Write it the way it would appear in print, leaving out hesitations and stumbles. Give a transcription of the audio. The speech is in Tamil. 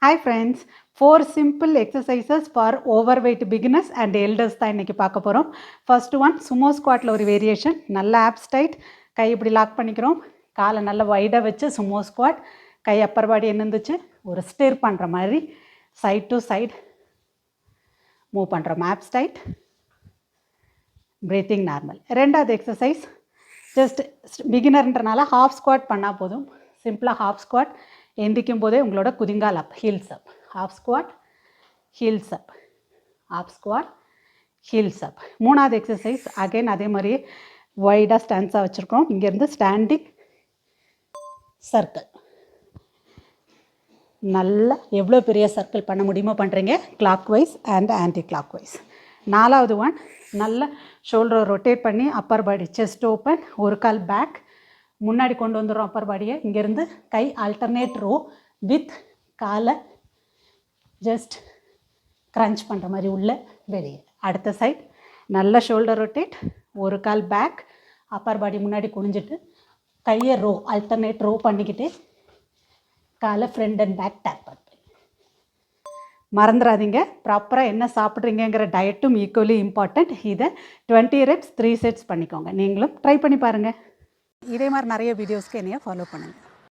Hi friends, 4 simple exercises for overweight beginners and elders தான் இன்னைக்கு பார்க்க போகிறோம். ஃபர்ஸ்ட் ஒன் சுமோ ஸ்குவாட்டில் ஒரு வேரியேஷன். நல்ல ஆப்ஸ் டைட், கை இப்படி லாக் பண்ணிக்கிறோம், காலை நல்லா வைடாக வச்சு சுமோ ஸ்குவாட், கை அப்பர் பாடி என்ன இருந்துச்சு ஒரு ஸ்டிர் பண்ணுற மாதிரி சைட் டு சைட் மூவ் பண்ணுறோம். Abs tight, breathing normal. ரெண்டாவது எக்ஸசைஸ் ஜஸ்ட் பிகினர்ன்றனால ஹாஃப் ஸ்குவாட் பண்ணால் போதும். சிம்பிளாக ஹாஃப் ஸ்குவாட் எந்திக்கும் போதே உங்களோட குதிங்கால் up, heels up, half squat, heels up, half squat, heels up. மூணாவது எக்ஸசைஸ் அகைன் அதே மாதிரி வைடாக ஸ்டாண்ட்ஸாக வச்சுருக்கோம். இங்கேருந்து ஸ்டாண்டிங் சர்க்கிள், நல்லா எவ்வளோ பெரிய சர்க்கிள் பண்ண முடியுமோ பண்ணுறீங்க, clockwise and anticlockwise. நாலாவது ஒன் நல்லா ஷோல்டரை ரொட்டேட் பண்ணி அப்பர் பாடி செஸ்ட் ஓப்பன், ஒரு கால் பேக் முன்னாடி கொண்டு வந்துடும் அப்பர் பாடியை. இங்கேருந்து கை ஆல்டர்னேட் ரோ வித் காலை ஜஸ்ட் க்ரன்ச் பண்ணுற மாதிரி உள்ள வெளியே. அடுத்த சைட் நல்ல ஷோல்டர் ரொட்டேட், ஒரு கால் பேக், அப்பர் பாடி முன்னாடி குனிஞ்சிட்டு கையை ரோ ஆல்டர்னேட் ரோ பண்ணிக்கிட்டு காலை ஃப்ரண்ட் அண்ட் பேக் டேப் பண்ணுறேன். மறந்துடாதீங்க, ப்ராப்பராக என்ன சாப்பிட்றீங்கிற டயட்டும் ஈக்குவலி இம்பார்ட்டண்ட். இதை 20 reps 3 sets பண்ணிக்கோங்க. நீங்களும் ட்ரை பண்ணி பாருங்கள். இதே மாதிரி நிறைய வீடியோஸ்க்கு என்னைய ஃபாலோ பண்ணுங்கள்.